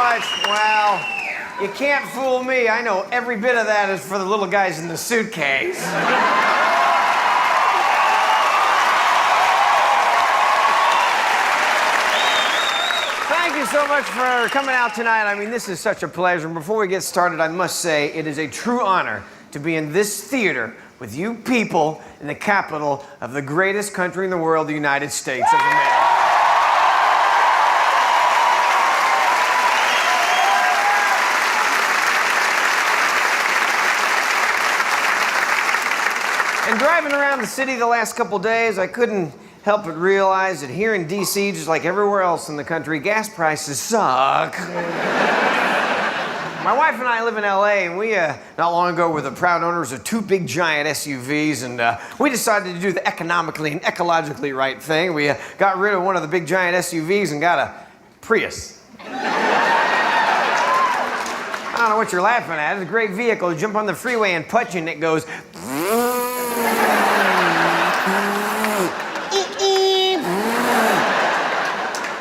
much. Well, you can't fool me. I know every bit of that is for the little guys in the suitcase. Thank you so much for coming out tonight. I mean, this is such a pleasure. And before we get started, I must say it is a true honor to be in this theater with you people in the capital of the greatest country in the world, the United States of America. And driving around the city the last couple days, I couldn't help but realize that here in D.C., just like everywhere else in the country, gas prices suck. My wife and I live in L.A., and we, not long ago, were the proud owners of 2 big giant SUVs, and we decided to do the economically and ecologically right thing. We got rid of one of the big giant SUVs and got a Prius. I don't know what you're laughing at. It's a great vehicle. You jump on the freeway and punch, and it goes...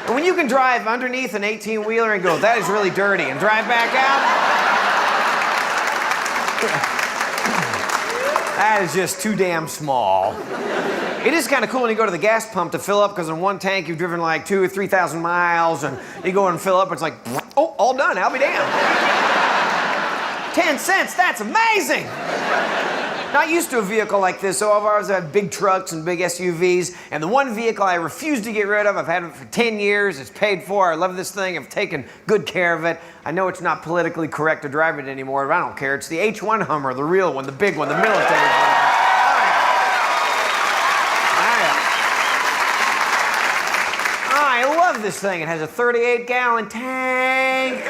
And when you can drive underneath an 18-wheeler and go, that is really dirty, and drive back out, that is just too damn small. It is kind of cool when you go to the gas pump to fill up, because in one tank you've driven like 2,000 or 3,000 miles, and you go and fill up, it's like, oh, all done, I'll be damned. 10 cents, that's amazing! Not used to a vehicle like this, so I've always had big trucks and big SUVs, and the one vehicle I refuse to get rid of, I've had it for 10 years, it's paid for, I love this thing, I've taken good care of it. I know it's not politically correct to drive it anymore, but I don't care. It's the H1 Hummer, the real one, the big one, the military one. I love this thing. It has a 38-gallon tank,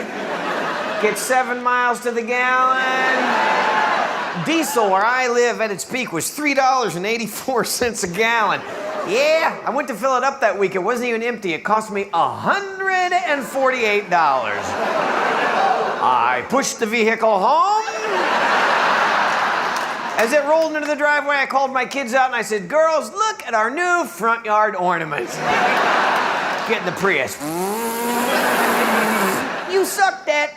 gets 7 miles to the gallon. Diesel, where I live, at its peak was $3.84 a gallon. Yeah, I went to fill it up that week. It wasn't even empty. It cost me $148. I pushed the vehicle home. As it rolled into the driveway, I called my kids out and I said, girls, look at our new front yard ornaments. Get in the Prius. You suck, Dad.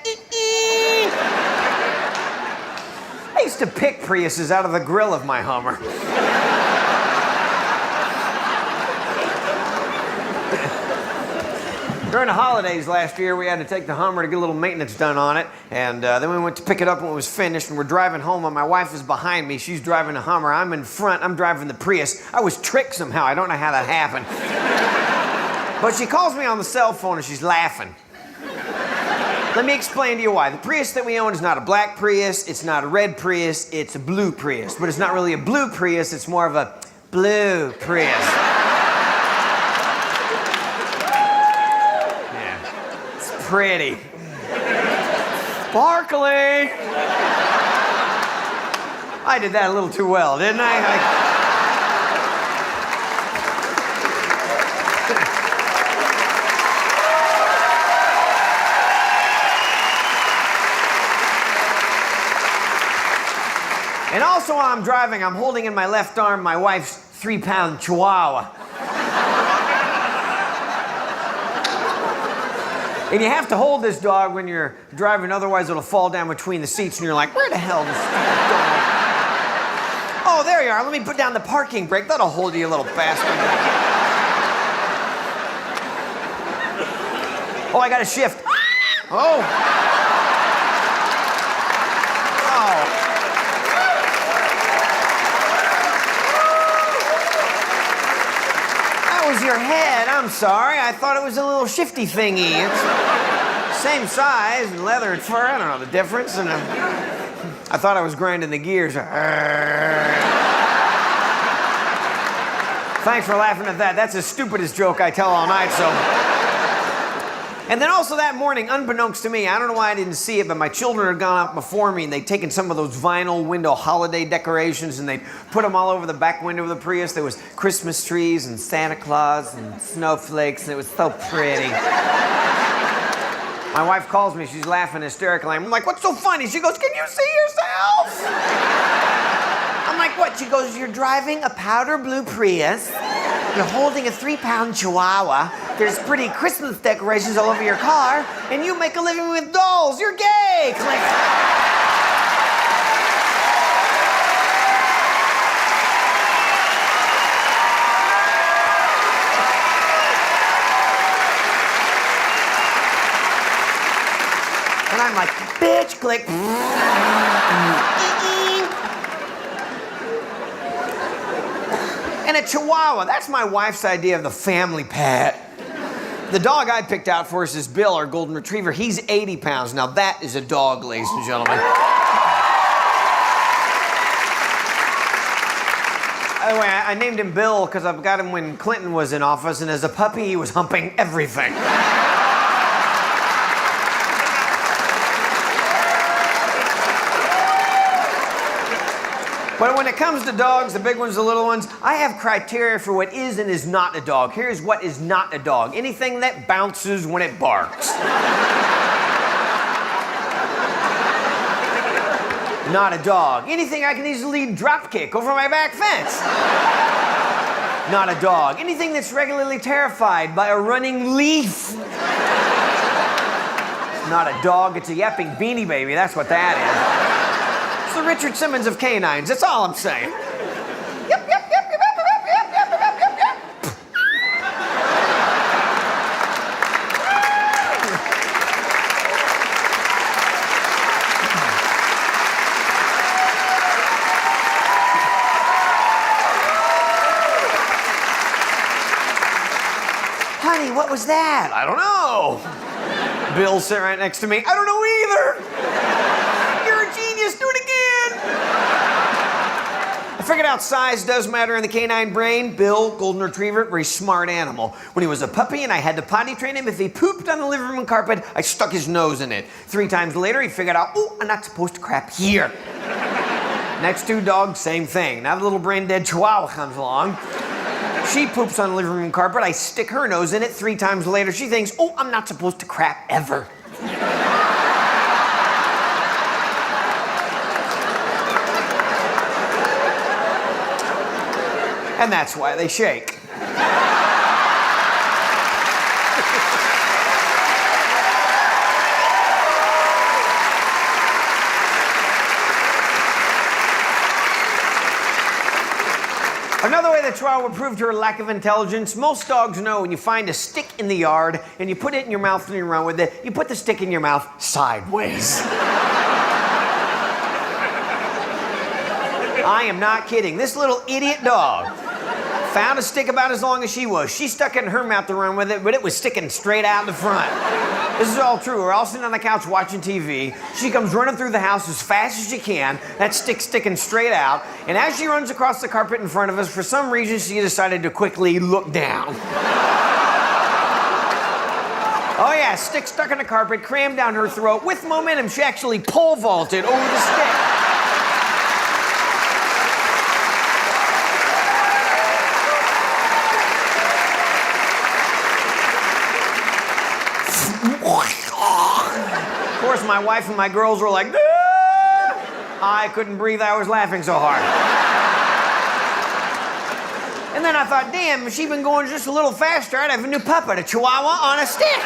I used to pick Priuses out of the grill of my Hummer. During the holidays last year, we had to take the Hummer to get a little maintenance done on it, and then we went to pick it up when it was finished, and we're driving home, and my wife is behind me. She's driving the Hummer. I'm in front. I'm driving the Prius. I was tricked somehow. I don't know how that happened. But she calls me on the cell phone, and she's laughing. Let me explain to you why. The Prius that we own is not a black Prius, it's not a red Prius, it's a blue Prius. But it's not really a blue Prius, it's more of a blue Prius. Yeah, it's pretty. Sparkly. I did that a little too well, didn't I? And also while I'm driving, I'm holding in my left arm my wife's 3-pound chihuahua. And you have to hold this dog when you're driving, otherwise it'll fall down between the seats and you're like, where the hell is this dog? Oh, there you are. Let me put down the parking brake. That'll hold you, little bastard. Oh, I gotta shift. Oh. Your head, I'm sorry. I thought it was a little shifty thingy. It's same size and leather and fur. I don't know the difference. And I thought I was grinding the gears. Thanks for laughing at that. That's the stupidest joke I tell all night, so. And then also that morning, unbeknownst to me, I don't know why I didn't see it, but my children had gone out before me and they'd taken some of those vinyl window holiday decorations and they'd put them all over the back window of the Prius. There was Christmas trees and Santa Claus and snowflakes, and it was so pretty. My wife calls me, she's laughing hysterically. I'm like, what's so funny? She goes, can you see yourself? I'm like, what? She goes, you're driving a powder blue Prius, you're holding a 3-pound chihuahua, There's pretty Christmas decorations all over your car, and you make a living with dolls. You're gay. Click. And I'm like, bitch, click. And a Chihuahua, that's my wife's idea of the family pet. The dog I picked out for us is Bill, our golden retriever. He's 80 pounds. Now that is a dog, ladies and gentlemen. By the way, I named him Bill because I've got him when Clinton was in office, and as a puppy, he was humping everything. But when it comes to dogs, the big ones, the little ones, I have criteria for what is and is not a dog. Here's what is not a dog. Anything that bounces when it barks. Not a dog. Anything I can easily drop kick over my back fence. Not a dog. Anything that's regularly terrified by a running leaf. It's not a dog, it's a yapping beanie baby. That's what that is. It's the Richard Simmons of canines. That's all I'm saying. Yep, yep, yep, yep, yep, yep, yep, yep, yep, yep, yep. Honey, what was that? I don't know. Bill's sitting right next to me. I don't know either. You're a genius. Do it again. I figured out size does matter in the canine brain. Bill, golden retriever, very smart animal. When he was a puppy and I had to potty train him, if he pooped on the living room carpet, I stuck his nose in it. 3 times later, he figured out, oh, I'm not supposed to crap here. Next 2 dogs, same thing. Now the little brain-dead Chihuahua comes along. She poops on the living room carpet. I stick her nose in it. 3 times later, she thinks, oh, I'm not supposed to crap ever. And that's why they shake. Another way the Chihuahua would prove to her lack of intelligence, most dogs know when you find a stick in the yard and you put it in your mouth and you run with it, you put the stick in your mouth sideways. I am not kidding. This little idiot dog found a stick about as long as she was. She stuck it in her mouth to run with it, but it was sticking straight out the front. This is all true. We're all sitting on the couch watching TV. She comes running through the house as fast as she can. That stick's sticking straight out. And as she runs across the carpet in front of us, for some reason, she decided to quickly look down. Oh yeah, stick stuck in the carpet, crammed down her throat. With momentum, she actually pole vaulted over the stick. Of course, my wife and my girls were like, ah! I couldn't breathe. I was laughing so hard. And then I thought, damn, if she'd been going just a little faster, I'd have a new puppet, a Chihuahua on a stick.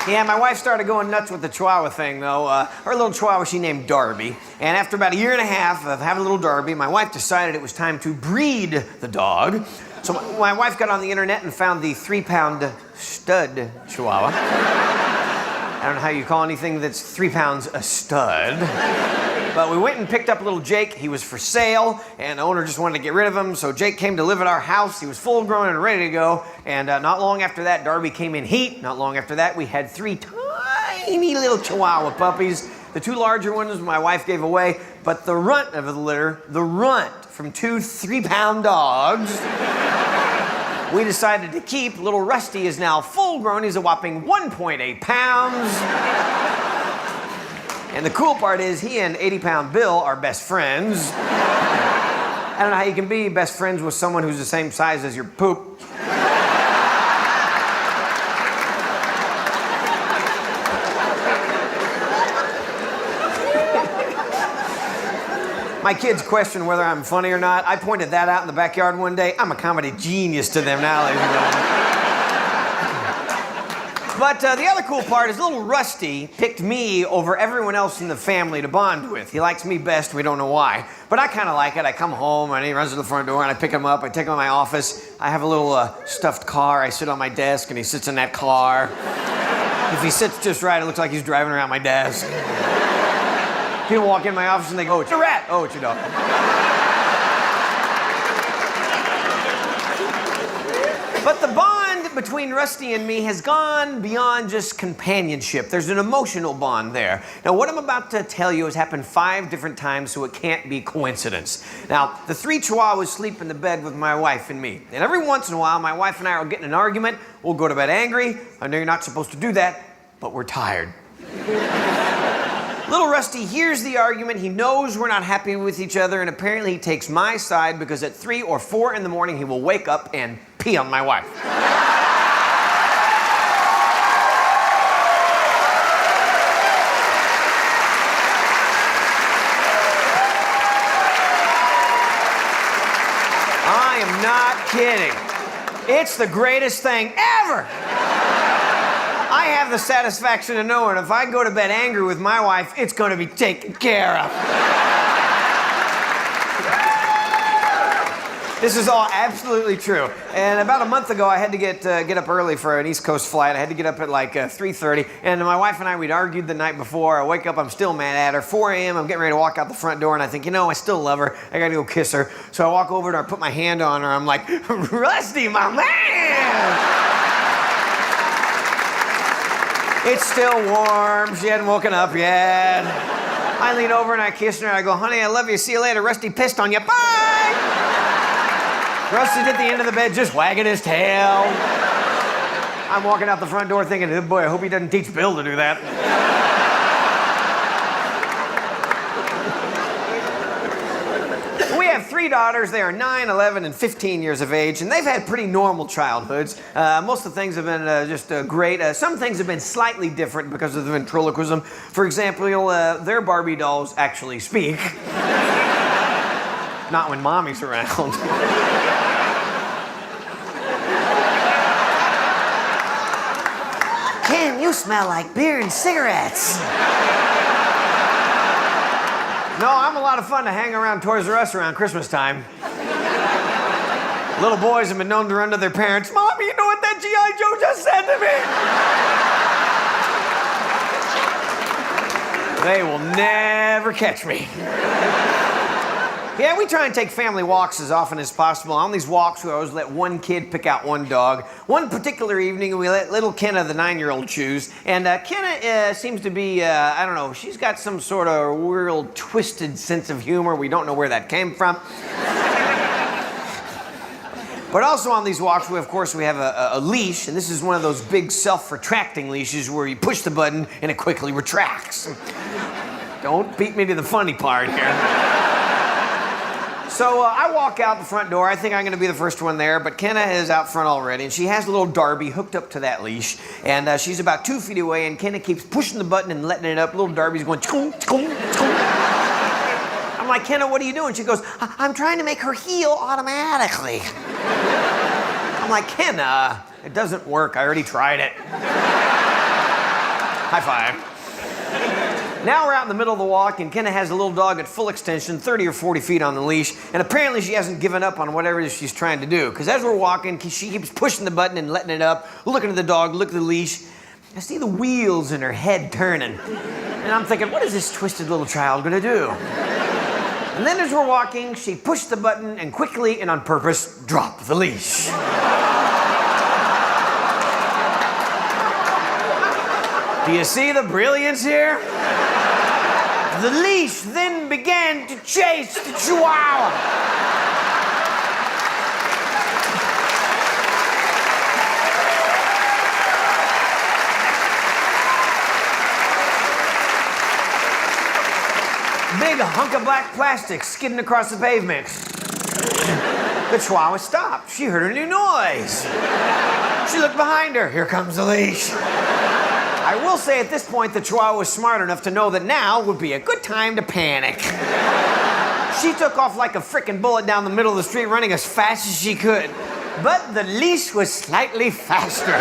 Yeah, my wife started going nuts with the Chihuahua thing, though. Her little Chihuahua she named Darby. And after about 1.5 years of having a little Darby, my wife decided it was time to breed the dog. So my wife got on the internet and found the 3-pound stud Chihuahua. I don't know how you call anything that's 3 pounds a stud. But we went and picked up little Jake. He was for sale, and the owner just wanted to get rid of him, so Jake came to live at our house. He was full grown and ready to go, and not long after that, Darby came in heat. Not long after that, we had 3 tiny little Chihuahua puppies. The 2 larger ones my wife gave away, but the runt of the litter, the runt from 2 3-pound dogs, we decided to keep. Little Rusty is now full grown. He's a whopping 1.8 pounds. And the cool part is he and 80-pound Bill are best friends. I don't know how you can be best friends with someone who's the same size as your poop. My kids question whether I'm funny or not. I pointed that out in the backyard one day. I'm a comedy genius to them now, ladies and gentlemen. But the other cool part is little Rusty picked me over everyone else in the family to bond with. He likes me best, we don't know why. But I kind of like it. I come home and he runs to the front door and I pick him up, I take him to my office. I have a little stuffed car. I sit on my desk and he sits in that car. If he sits just right, it looks like he's driving around my desk. People walk in my office and they go, "It's a rat." "Oh, it's your dog." But the bond between Rusty and me has gone beyond just companionship. There's an emotional bond there. Now, what I'm about to tell you has happened 5 different times, so it can't be coincidence. Now, the 3 Chihuahuas sleep in the bed with my wife and me. And every once in a while, my wife and I will get in an argument. We'll go to bed angry. I know you're not supposed to do that, but we're tired. Little Rusty hears the argument. He knows we're not happy with each other, and apparently he takes my side because at 3 or 4 in the morning, he will wake up and pee on my wife. I am not kidding. It's the greatest thing ever. I have the satisfaction of knowing if I go to bed angry with my wife, it's going to be taken care of. This is all absolutely true. And about a month ago, I had to get up early for an East Coast flight. I had to get up at like 3:30. And my wife and I, we'd argued the night before. I wake up, I'm still mad at her. 4 a.m., I'm getting ready to walk out the front door. And I think, I still love her. I got to go kiss her. So I walk over to her, I put my hand on her. I'm like, "Rusty, my man!" It's still warm. She hadn't woken up yet. I lean over and I kiss her and I go, "Honey, I love you. See you later. Rusty pissed on you. Bye!" Rusty's at the end of the bed just wagging his tail. I'm walking out the front door thinking, "Oh boy, I hope he doesn't teach Bill to do that." We have 3 daughters. They are 9, 11, and 15 years of age, and they've had pretty normal childhoods. Most of the things have been just great. Some things have been slightly different because of the ventriloquism. For example, their Barbie dolls actually speak. Not when Mommy's around. "Ken, you smell like beer and cigarettes." No, I'm a lot of fun to hang around Toys R Us around Christmas time. Little boys have been known to run to their parents, "Mommy, you know what that G.I. Joe just said to me?" They will never catch me. Yeah, we try and take family walks as often as possible. On these walks, we always let one kid pick out one dog. One particular evening, we let little Kenna, the 9-year-old, choose. And Kenna seems to be, I don't know, she's got some sort of real twisted sense of humor. We don't know where that came from. But also on these walks, we have a leash, and this is one of those big self-retracting leashes where you push the button and it quickly retracts. Don't beat me to the funny part here. So I walk out the front door. I think I'm going to be the first one there, but Kenna is out front already, and she has a little Darby hooked up to that leash, and she's about 2 feet away, and Kenna keeps pushing the button and letting it up. Little Darby's going, "Chum, chum, chum." I'm like, "Kenna, what are you doing?" She goes, "I'm trying to make her heel automatically." I'm like, "Kenna, it doesn't work. I already tried it." High five. Now we're out in the middle of the walk, and Kenna has a little dog at full extension, 30 or 40 feet on the leash, and apparently she hasn't given up on whatever it is she's trying to do, because as we're walking, she keeps pushing the button and letting it up, looking at the dog, look at the leash. I see the wheels in her head turning, and I'm thinking, what is this twisted little child gonna do? And then as we're walking, she pushed the button and quickly and on purpose dropped the leash. Do you see the brilliance here? The leash then began to chase the Chihuahua. Big hunk of black plastic skidding across the pavement. The Chihuahua stopped. She heard a new noise. She looked behind her. Here comes the leash. I will say at this point, the Chihuahua was smart enough to know that now would be a good time to panic. She took off like a frickin' bullet down the middle of the street, running as fast as she could. But the leash was slightly faster.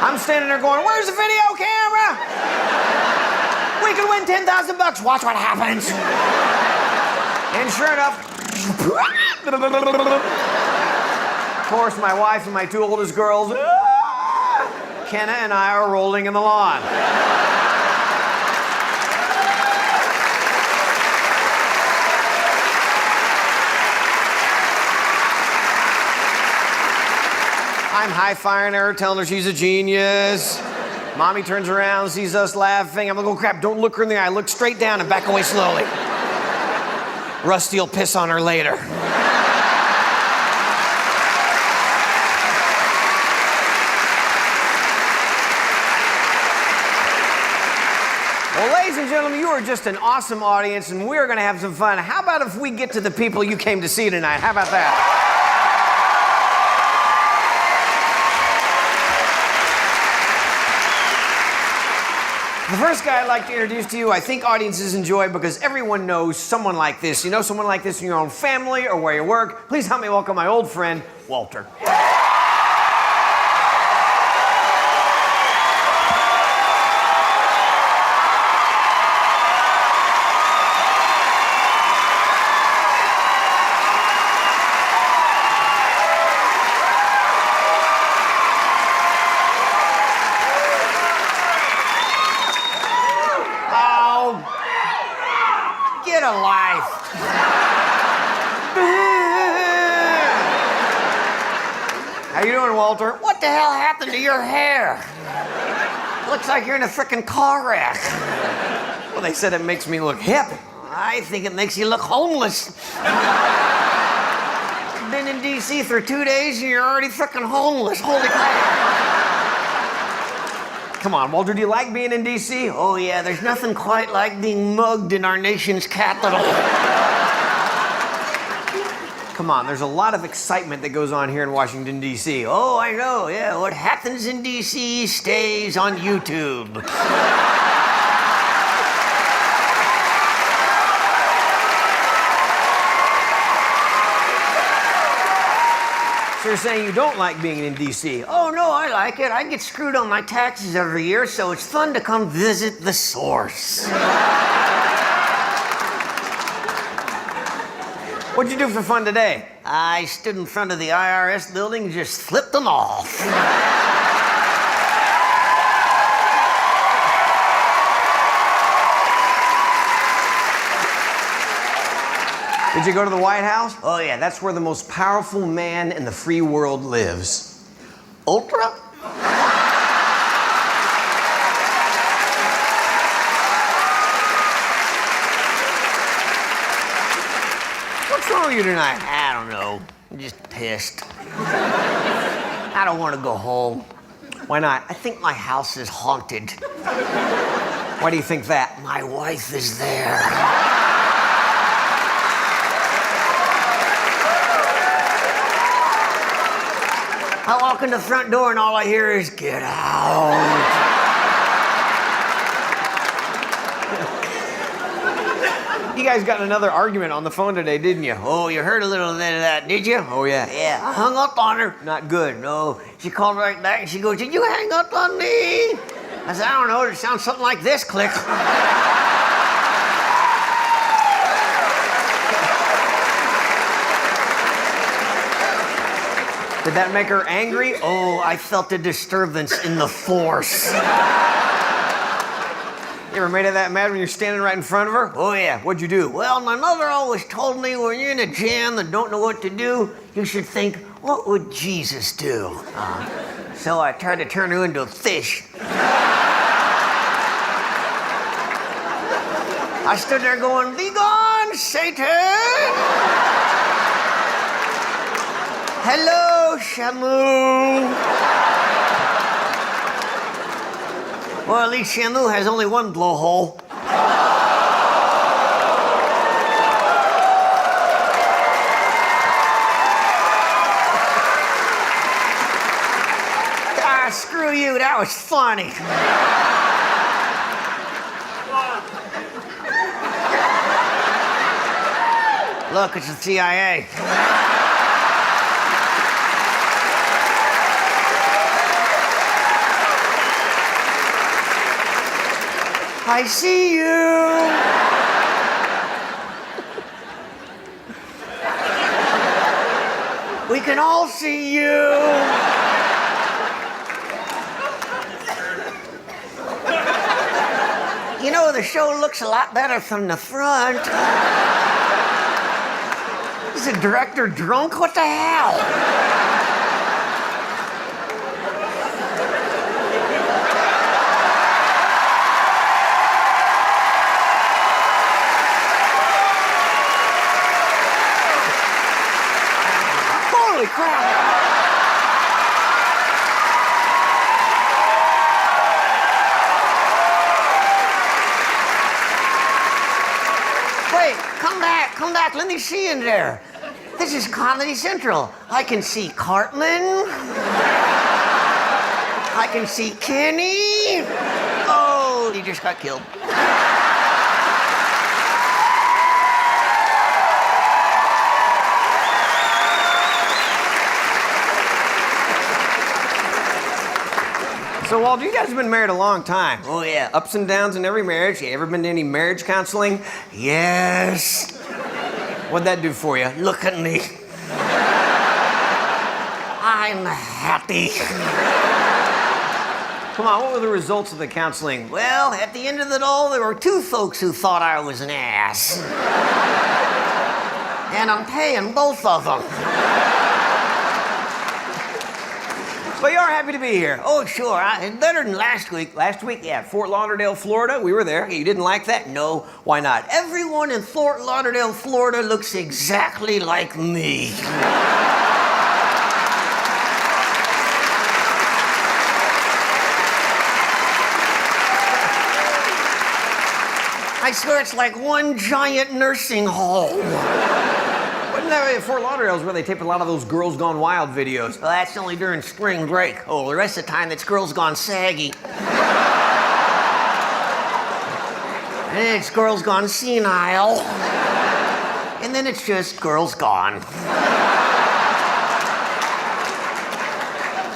I'm standing there going, where's the video camera? We could win $10,000. Watch what happens. And sure enough, of course, my wife and my two oldest girls, Kenna and I, are rolling in the lawn. I'm high-fiving her, telling her she's a genius. Mommy turns around, sees us laughing. I'm like, oh crap, don't look her in the eye. Look straight down and back away slowly. Rusty will piss on her later. Well, ladies and gentlemen, you are just an awesome audience, and we're going to have some fun. How about if we get to the people you came to see tonight? How about that? The first guy I'd like to introduce to you, I think audiences enjoy because everyone knows someone like this. You know someone like this in your own family or where you work. Please help me welcome my old friend, Walter. Get a life. How you doing, Walter? What the hell happened to your hair? Looks like you're in a frickin' car wreck. Well, they said it makes me look hip. I think it makes you look homeless. Been in D.C. for 2 days and you're already frickin' homeless. Holy crap. Come on, Walter, do you like being in D.C.? Oh, yeah, there's nothing quite like being mugged in our nation's capital. Come on, there's a lot of excitement that goes on here in Washington, D.C. Oh, I know, yeah, what happens in D.C. stays on YouTube. So you're saying you don't like being in D.C.? Oh, no, I like it. I get screwed on my taxes every year, so it's fun to come visit the source. What'd you do for fun today? I stood in front of the IRS building and just flipped them off. Did you go to the White House? Oh, yeah, that's where the most powerful man in the free world lives. Ultra? What's wrong with you tonight? I don't know. I'm just pissed. I don't want to go home. Why not? I think my house is haunted. Why do you think that? My wife is there. I walk in the front door and all I hear is, get out. You guys got in another argument on the phone today, didn't you? Oh, you heard a little bit of that, did you? Oh, yeah. Yeah, I hung up on her. Not good, no. She called right back and she goes, did you hang up on me? I said, I don't know, it sounds something like this, click. Did that make her angry? Oh, I felt a disturbance in the force. You ever made her that mad when you're standing right in front of her? Oh, yeah. What'd you do? Well, my mother always told me when you're in a jam and don't know what to do, you should think, what would Jesus do? So I tried to turn her into a fish. I stood there going, be gone, Satan! Hello, Shamu. Well, at least Shamu has only one blowhole. Ah, screw you, that was funny. Look, it's the CIA. I see you. We can all see you. You know, the show looks a lot better from the front. Is the director drunk? What the hell? Holy crap. Wait, come back, let me see in there. This is Comedy Central. I can see Cartman. I can see Kenny. Oh, he just got killed. So, Walter, you guys have been married a long time. Oh, yeah. Ups and downs in every marriage. You ever been to any marriage counseling? Yes. What'd that do for you? Look at me. I'm happy. Come on, what were the results of the counseling? Well, at the end of it all, there were two folks who thought I was an ass. And I'm paying both of them. But you are happy to be here. Oh, sure. It's better than last week. Last week, yeah, Fort Lauderdale, Florida. We were there. You didn't like that? No. Why not? Everyone in Fort Lauderdale, Florida looks exactly like me. I swear it's like one giant nursing home. Wasn't that way at Fort Lauderdale is where they tape a lot of those Girls Gone Wild videos? Well, that's only during spring break. Oh, the rest of the time, it's Girls Gone Saggy. And it's Girls Gone Senile. And then it's just Girls Gone.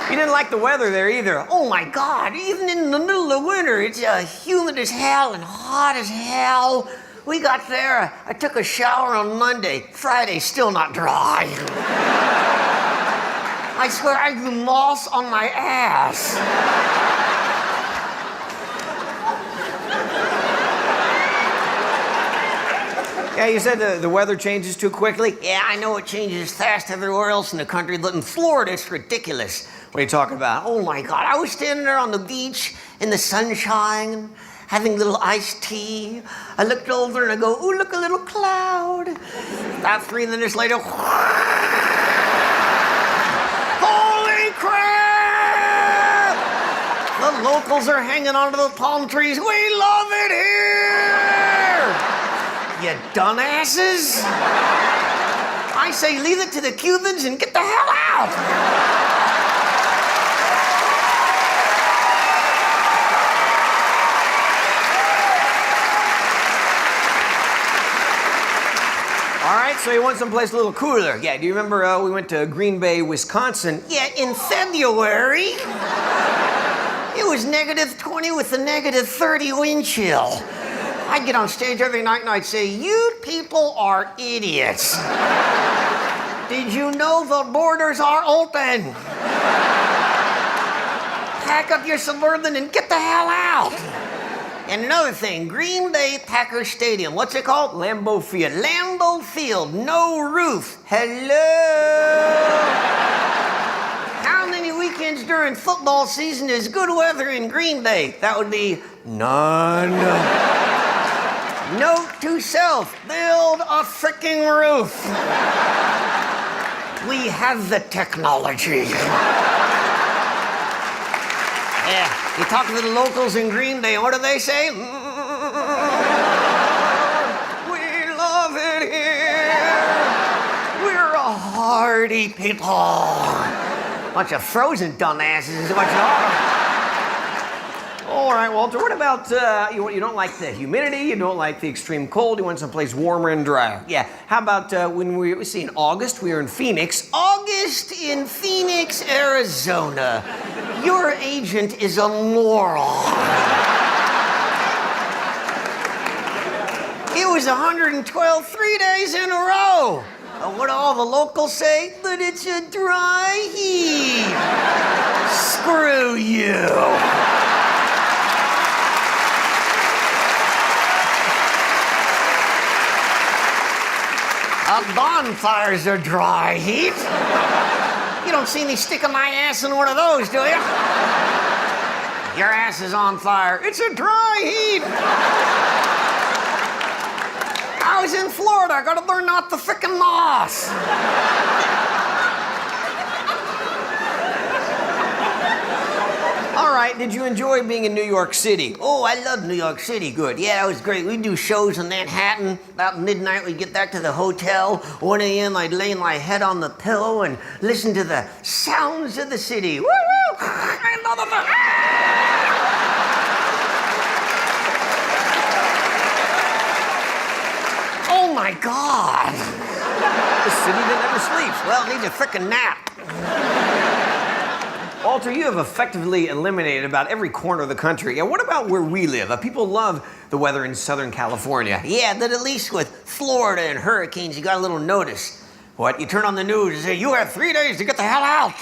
You didn't like the weather there either. Oh my God, even in the middle of winter, it's humid as hell and hot as hell. We got there, I took a shower on Monday. Friday, still not dry. I swear I grew moss on my ass. Yeah, you said the weather changes too quickly? Yeah, I know it changes fast everywhere else in the country, but in Florida, it's ridiculous. What are you talking about? Oh my God, I was standing there on the beach in the sunshine, having a little iced tea. I looked over and I go, ooh, look, a little cloud. About 3 minutes later, holy crap! The locals are hanging onto the palm trees. We love it here! You dumbasses! I say leave it to the Cubans and get the hell out! All right, so you want someplace a little cooler. Yeah, do you remember we went to Green Bay, Wisconsin? Yeah, in February. It was -20 with a -30 wind chill. I'd get on stage every night and I'd say, you people are idiots. Did you know the borders are open? Pack up your Suburban and get the hell out. And another thing, Green Bay Packers Stadium. What's it called? Lambeau Field. Lambeau Field, no roof. Hello? How many weekends during football season is good weather in Green Bay? That would be none. Note to self, build a freaking roof. We have the technology. Yeah, you talk to the locals in Green Bay, what do they say? We love it here. We're a hardy people. Bunch of frozen dumbasses is what you are. All right, Walter, what about, you don't like the humidity, you don't like the extreme cold, you want someplace warmer and drier. Yeah, how about when we see in August, we were in Phoenix. August in Phoenix, Arizona. Your agent is a moron. It was 112 3 days in a row. What do all the locals say? But it's a dry heat. Screw you. Bonfires are dry heat. You don't see me sticking my ass in one of those, do you? Your ass is on fire. It's a dry heat. I was in Florida. I gotta learn not to frickin' moss. All right, did you enjoy being in New York City? Oh, I love New York City. Good. Yeah, that was great. We'd do shows in Manhattan. About midnight, we'd get back to the hotel. 1 a.m., I'd lay my head on the pillow and listen to the sounds of the city. Woo-woo! I love it. Oh, my God. The city that never sleeps. Well, it needs a frickin' nap. Walter, you have effectively eliminated about every corner of the country. Yeah, what about where we live? People love the weather in Southern California. Yeah, that at least with Florida and hurricanes, you got a little notice. What? You turn on the news and say, you have 3 days to get the hell out.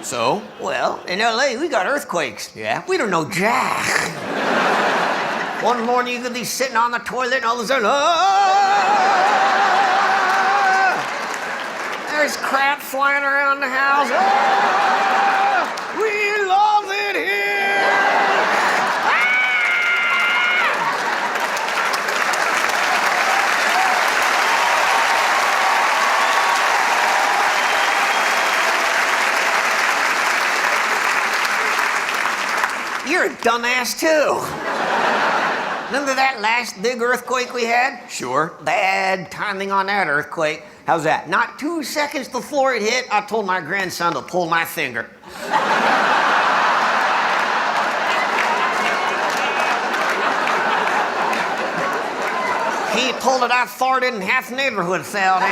So? Well, in LA, we got earthquakes. Yeah, we don't know jack. One morning, you could be sitting on the toilet and all of a sudden, there's crap flying around the house. We love it here. You're a dumbass, too. Remember that last big earthquake we had? Sure. Bad timing on that earthquake. How's that? Not 2 seconds before it hit, I told my grandson to pull my finger. He pulled it, I farted, and half the neighborhood fell down.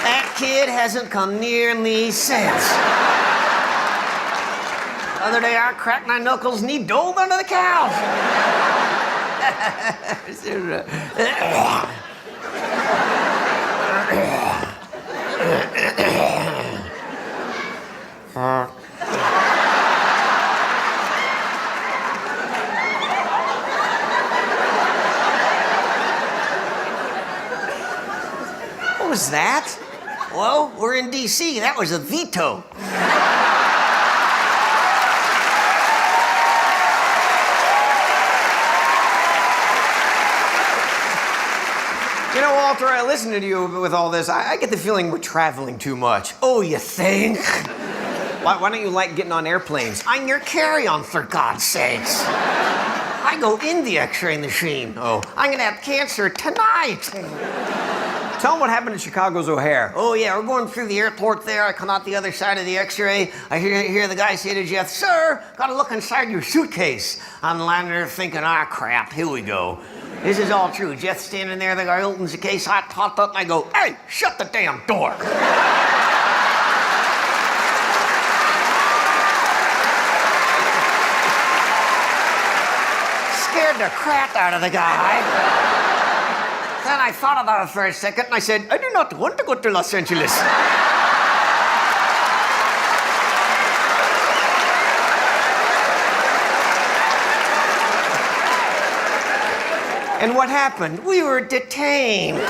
That kid hasn't come near me since. The other day, I cracked my knuckles and he dove under the couch. What was that? Well, we're in D.C. That was a veto. You know, Walter, I listen to you with all this. I get the feeling we're traveling too much. Oh, you think? Why don't you like getting on airplanes? I'm your carry-on, for God's sakes. I go in the X-ray machine. Oh, I'm gonna have cancer tonight. Tell them what happened at Chicago's O'Hare. Oh, yeah, we're going through the airport there. I come out the other side of the X-ray. I hear the guy say to Jeff, sir, gotta look inside your suitcase. I'm lying there thinking, crap, here we go. This is all true. Jeff's standing there, the guy opens the case, I pop up, and I go, hey, shut the damn door. Scared the crap out of the guy. Then I thought about it for a second, and I said, I do not want to go to Los Angeles. And what happened? We were detained.